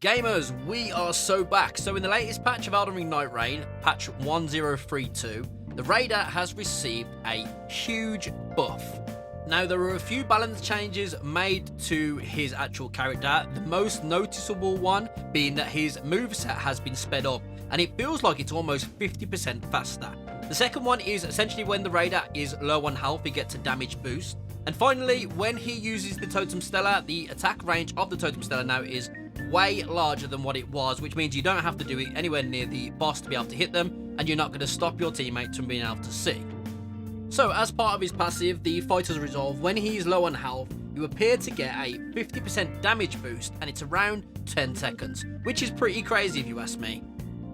Gamers, we are so back. So in the latest patch of Elden Ring Nightreign, patch 1032, the Raider has received a huge buff. Now there are a few balance changes made to his actual character, the most noticeable one being that his moveset has been sped up and it feels like it's almost 50% faster. The second one is essentially when the Raider is low on health, he gets a damage boost. And finally, when he uses the Totem Stellar, the attack range of the Totem Stellar now is way larger than what it was, which means you don't have to do it anywhere near the boss to be able to hit them, and you're not going to stop your teammates from being able to see. So as part of his passive, the Fighter's Resolve, when he's low on health, you appear to get a 50% damage boost, and it's around 10 seconds, which is pretty crazy if you ask me.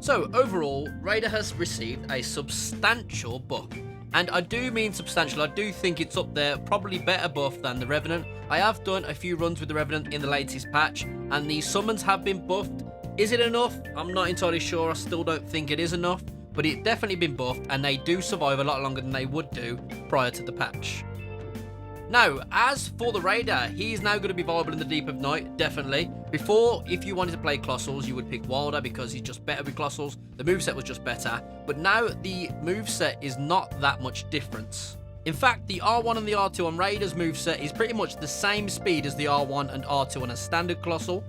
So overall, Raider has received a substantial buff. And I do mean substantial, I do think it's up there, probably better buff than the Revenant. I have done a few runs with the Revenant in the latest patch, and the summons have been buffed. Is it enough? I'm not entirely sure, I still don't think it is enough, but it's definitely been buffed, and they do survive a lot longer than they would do prior to the patch. Now, as for the Raider, he's now going to be viable in the Deep of Night, definitely. Before, if you wanted to play Colossals, you would pick Wylder because he's just better with Colossals. The moveset was just better, but now the moveset is not that much difference. In fact, the R1 and the R2 on Raider's moveset is pretty much the same speed as the R1 and R2 on a standard Colossal,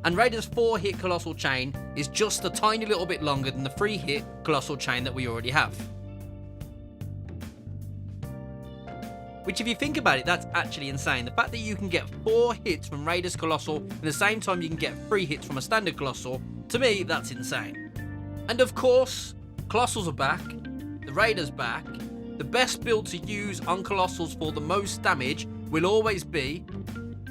and Raider's 4-hit Colossal chain is just a tiny little bit longer than the 3-hit Colossal chain that we already have. Which, if you think about it, that's actually insane. The fact that you can get 4 hits from Raider's Colossal at the same time you can get 3 hits from a standard Colossal, to me, that's insane. And of course, Colossals are back, the Raider's back. The best build to use on Colossals for the most damage will always be,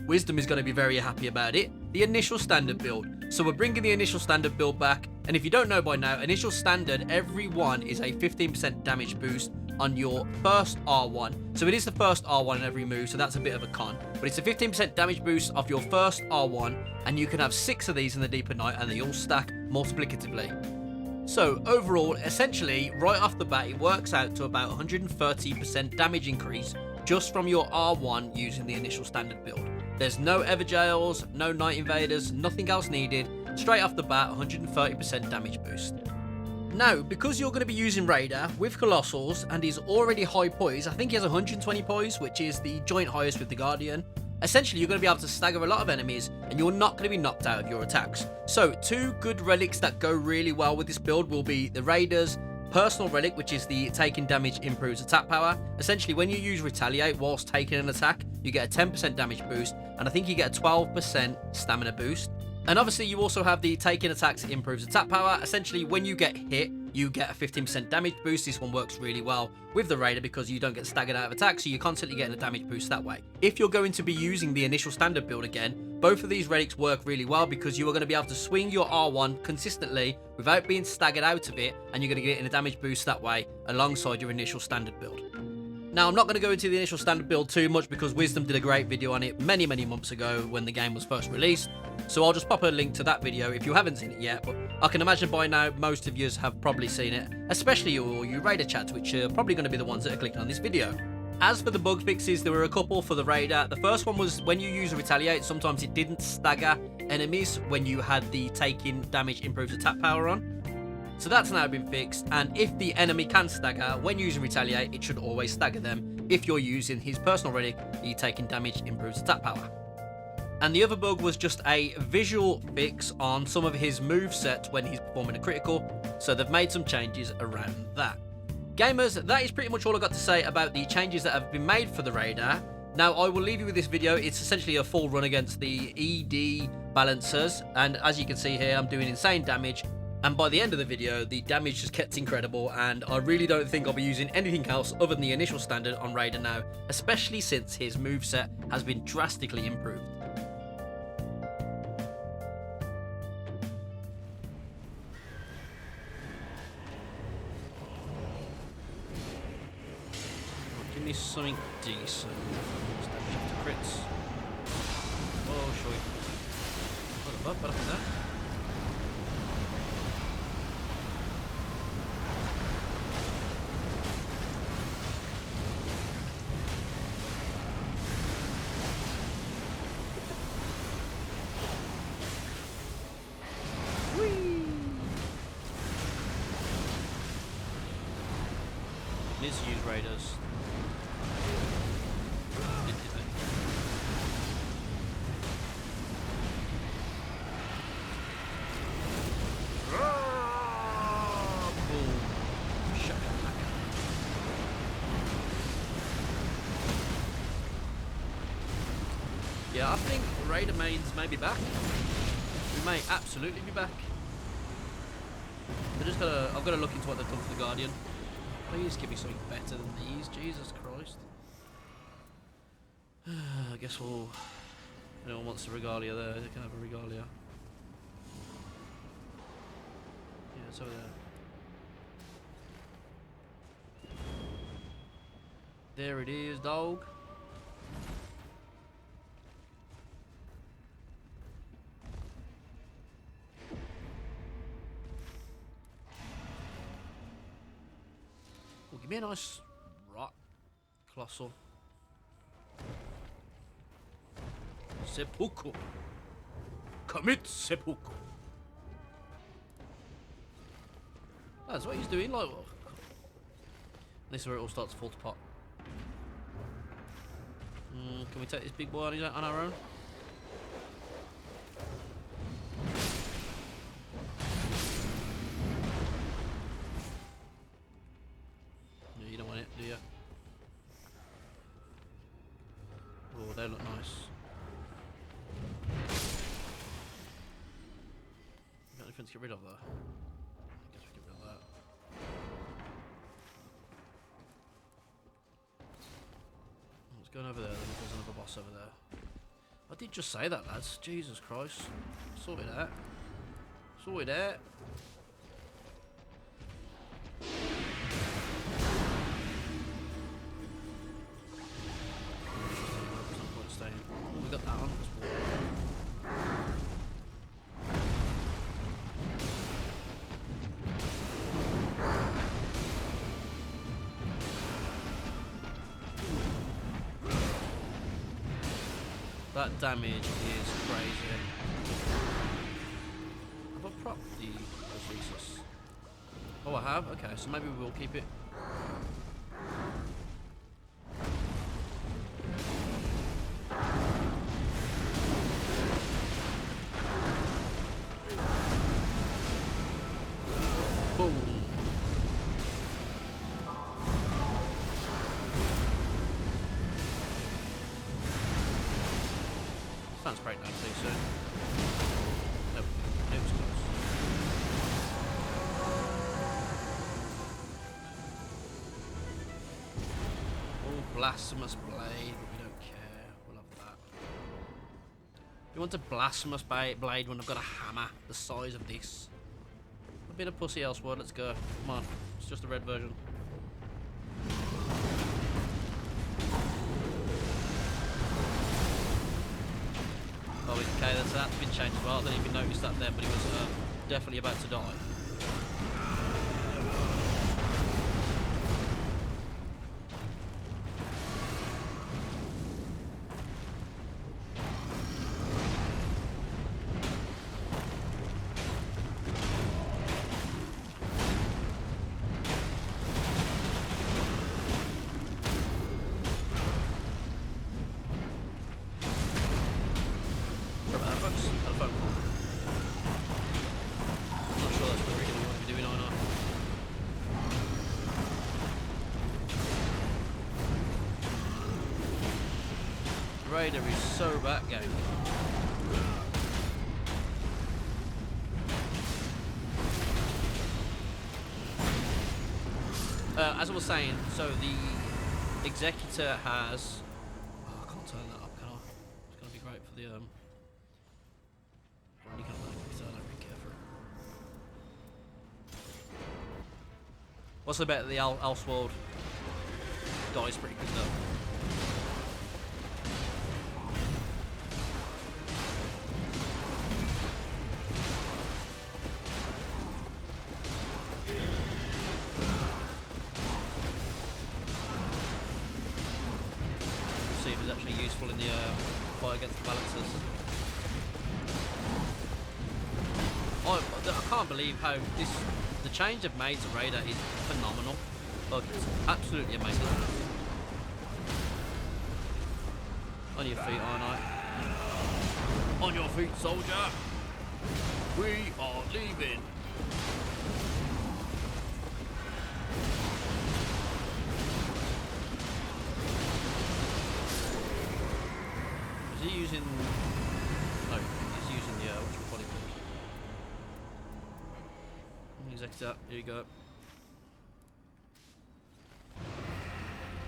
Wisdom is going to be very happy about it, the initial standard build. So we're bringing the initial standard build back, and if you don't know by now, initial standard, every one is a 15% damage boost on your first R1. So it is the first R1 in every move, so that's a bit of a con. But it's a 15% damage boost off your first R1, and you can have 6 of these in the Deep of Night, and they all stack multiplicatively. So overall, essentially, right off the bat, it works out to about 130% damage increase just from your R1 using the initial standard build. There's no Everjails, no Night Invaders, nothing else needed. Straight off the bat, 130% damage boost. Now, because you're going to be using Raider with Colossals and he's already high poise, I think he has 120 poise, which is the joint highest with the Guardian. Essentially, you're going to be able to stagger a lot of enemies and you're not going to be knocked out of your attacks. So, 2 good relics that go really well with this build will be the Raider's personal relic, which is the taking damage improves attack power. Essentially, when you use Retaliate whilst taking an attack, you get a 10% damage boost, and I think you get a 12% stamina boost. And obviously, you also have the taking attacks improves attack power. Essentially, when you get hit, you get a 15% damage boost. This one works really well with the Raider because you don't get staggered out of attack, so you're constantly getting a damage boost that way. If you're going to be using the initial standard build again, both of these relics work really well because you are going to be able to swing your R1 consistently without being staggered out of it, and you're going to get a damage boost that way alongside your initial standard build. Now, I'm not going to go into the initial standard build too much because Wisdom did a great video on it many months ago when the game was first released. So I'll just pop a link to that video if you haven't seen it yet, but I can imagine by now most of you have probably seen it, especially all you Raider chats, which are probably going to be the ones that are clicking on this video. As for the bug fixes, there were a couple for the Raider. The first one was when you use a Retaliate, sometimes it didn't stagger enemies when you had the taking damage improves attack power on. So that's now been fixed, and if the enemy can stagger, when using Retaliate, it should always stagger them if you're using his personal relic, the taking damage improves attack power. And the other bug was just a visual fix on some of his movesets when he's performing a critical, so they've made some changes around that. Gamers, that is pretty much all I got to say about the changes that have been made for the Raider. Now, I will leave you with this video. It's essentially a full run against the ED balancers, and as you can see here, I'm doing insane damage. And by the end of the video, the damage just gets incredible, and I really don't think I'll be using anything else other than the initial standard on Raider now, especially since his moveset has been drastically improved. Give me something decent. Damage after crits. Oh, shall we? What the fuck? What happened there? is to use raiders. Yeah, I think Raider mains may be back. We may absolutely be back. I've got to look into what they've done for the Guardian. Please give me something better than these, Jesus Christ. I guess we'll... If anyone wants a Regalia there, they can have a Regalia. Yeah, it's over there. There it is, dog. Well, give me a nice rot, Colossal. Seppuku. Commit seppuku. That's what he's doing, like. This is where it all starts to fall to pot. Can we take this big boy on our own? No, you don't want it, do you? Oh, they look nice. Got anything to get rid of though? I guess we get rid of that. What's going over there? Then there's another boss over there. I did just say that, lads. Jesus Christ. Sort it out. Sort it out. We got that on. That damage is crazy. Have I propped the Resus? Oh, I have? Okay, so maybe we will keep it. Boom. Sounds great now, too soon. Nope, it was close. Oh, blasphemous blade, but we don't care. We'll have that. You want a blasphemous blade when I've got a hammer the size of this? I've been a pussy elsewhere, let's go. Come on, it's just a red version. Oh, okay, that's been changed as well. I didn't even notice that there, but he was definitely about to die. Raider is so backgammon. As I was saying, so the Executor has... Oh, I can't turn that up, can I? It's going to be great for the... I don't really care for it. What's the bet that the Elseworld dies pretty good though? See if it's actually useful in the fight against the balancers. I can't believe how the change of made to Raider is phenomenal. Like, it's absolutely amazing. On your feet, Iron Knight. On your feet, soldier. We are leaving. Is he using... No, he's using the... what's your body called? Execute that. Here you go.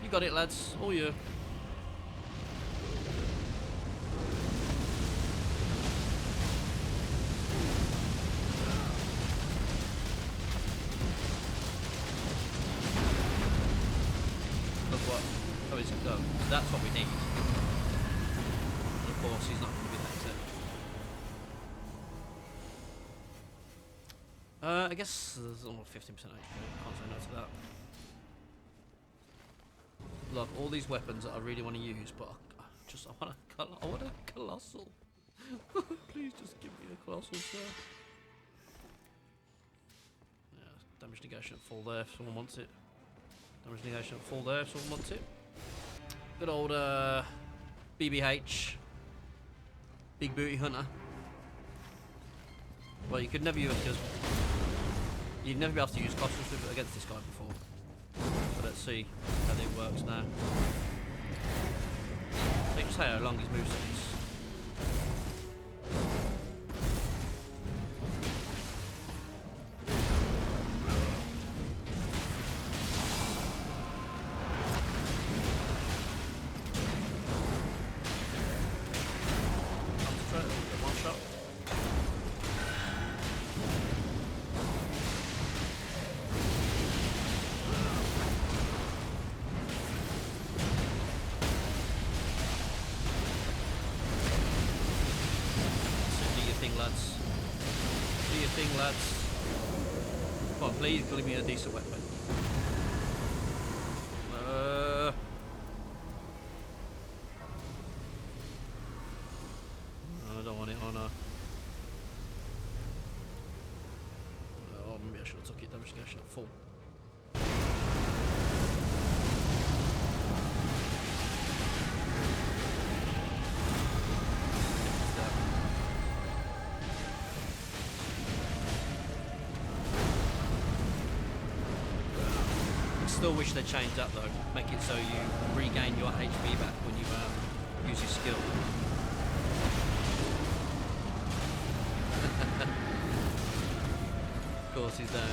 You got it, lads. All you. Look what. Oh, is it? Oh, so that's what we need. And of course, he's not going to be that set. I guess there's almost 15% HP. Can't say no to that. Look, all these weapons that I really want to use, but I want a colossal. Please just give me a colossal, sir. Yeah, damage negation at full there if someone wants it. Damage negation at full there if someone wants it. Good old BBH, Big Booty Hunter. Well, you could never use because you'd never be able to use colossals against this guy before. So let's see how it works now. Let's just say how long his moveset is. Concentrate, one shot. Lads, do your thing, lads. Come on, please give me a decent weapon. I don't want it on a. Oh, maybe I should have took it. Damage negation at full. Still wish they changed that though. Make it so you regain your HP back when you use your skill. Of course he's down.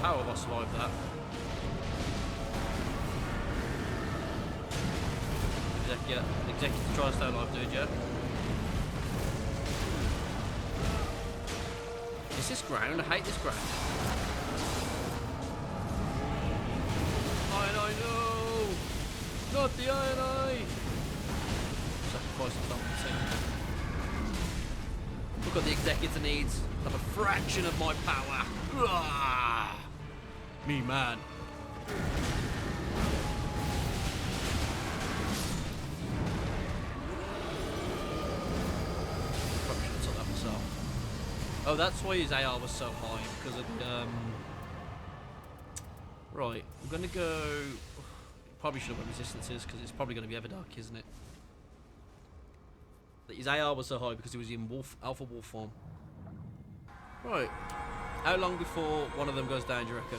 How have I survived that? Yeah, executive try to stay alive, dude, yeah? Is this ground? I hate this ground. Iron Eye, no! Not the Iron Eye! Sacrifice himself. Look what the executor needs. Have a fraction of my power. Uah! Me man. Oh, that's why his AR was so high, because of the, right, I'm going to go... Probably should have went resistances, because it's probably going to be Everdark, isn't it? But his AR was so high because he was in Alpha Wolf form. Right. How long before one of them goes down, do you reckon?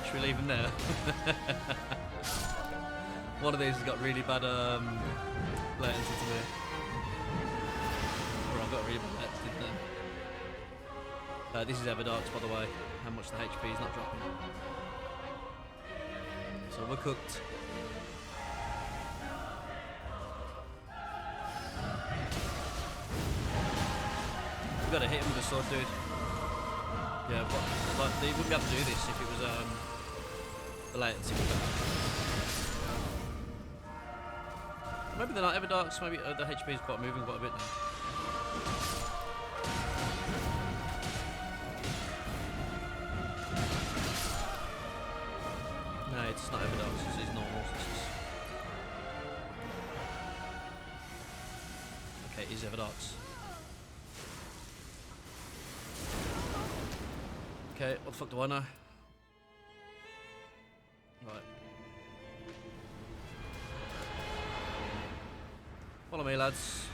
Should we leave him there? One of these has got really bad latency to me. Or I've got really bad latency to them. This is Everdark's, by the way. How much the HP is not dropping. It's overcooked. We gotta hit him with a sword, dude. Yeah, but they wouldn't be able to do this if it was the latency was better. Maybe they're not ever darks. Maybe the HP is quite moving quite a bit now. No, it's not ever darks. This is normal. Okay, it is ever darks. Okay, what the fuck do I know? Right. Follow me, lads.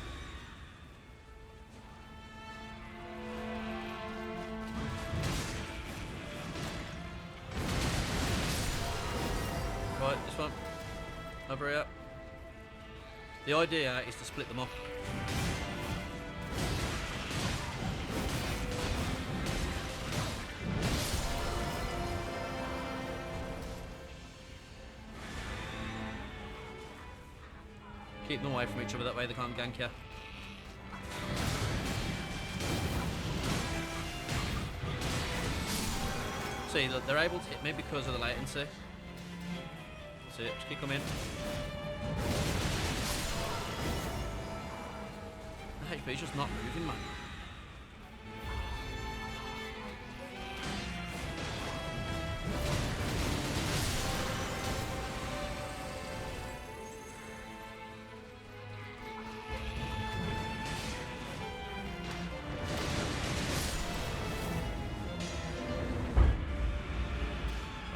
Right, this one. Over here. The idea is to split them up. Keep them away from each other, that way they can't gank you. See, look, they're able to hit me because of the latency. That's it, just keep coming. The HP's just not moving, man.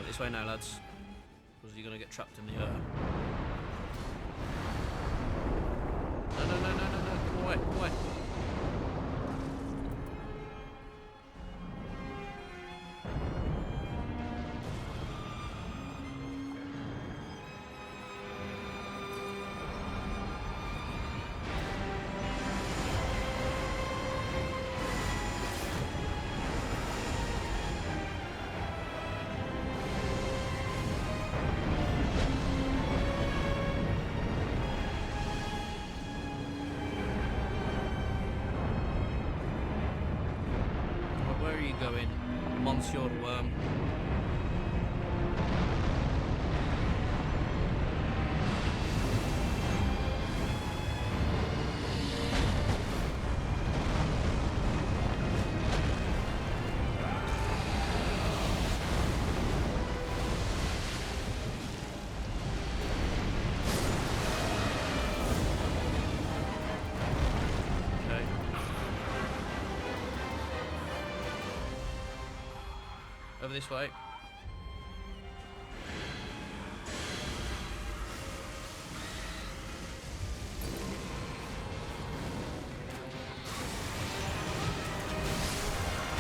This way now, lads, because you're gonna get trapped in the no, come away, come away. Going, Monsieur Worm. Over this way.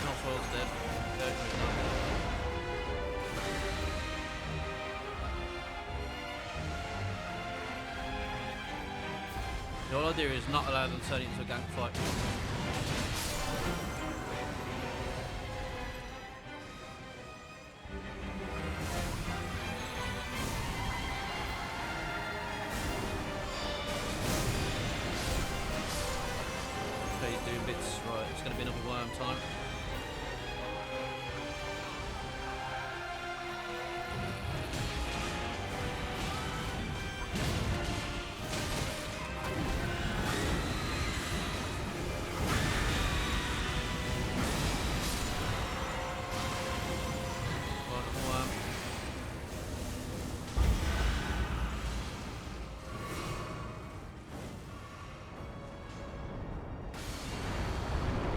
Oswald's dead. The whole idea is not allow them to turn it into a gank fight. Doing bits, right, it's going to be another worm time.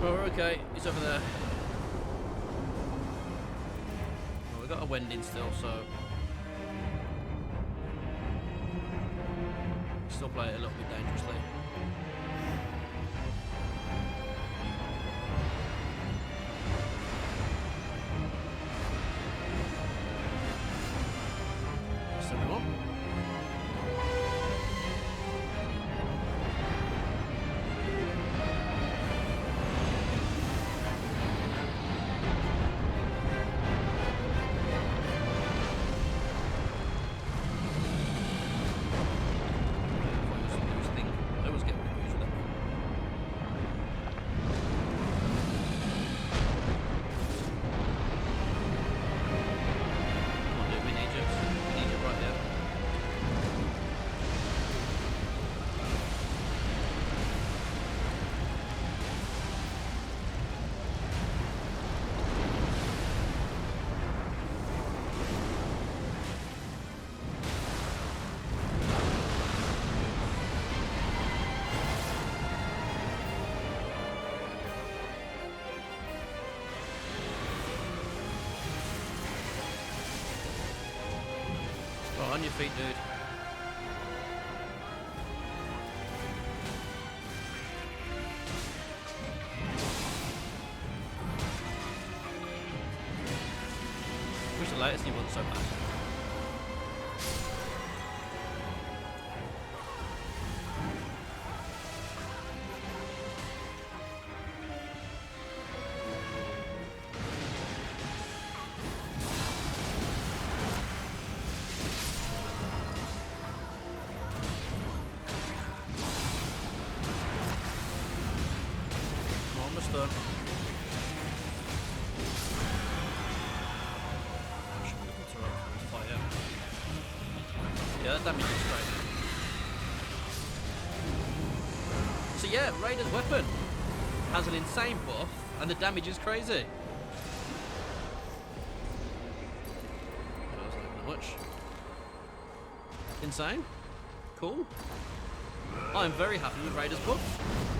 Well, we're okay, he's over there. Well, we've got a wending still, so still play it a little bit dangerously. Just everyone. On your feet, dude. Wish the latest he wasn't so bad. Almost done. Yeah, that damage is great. So yeah, Raider's weapon has an insane buff, and the damage is crazy. That wasn't even much. Insane. Cool. I'm very happy with Raider's buff.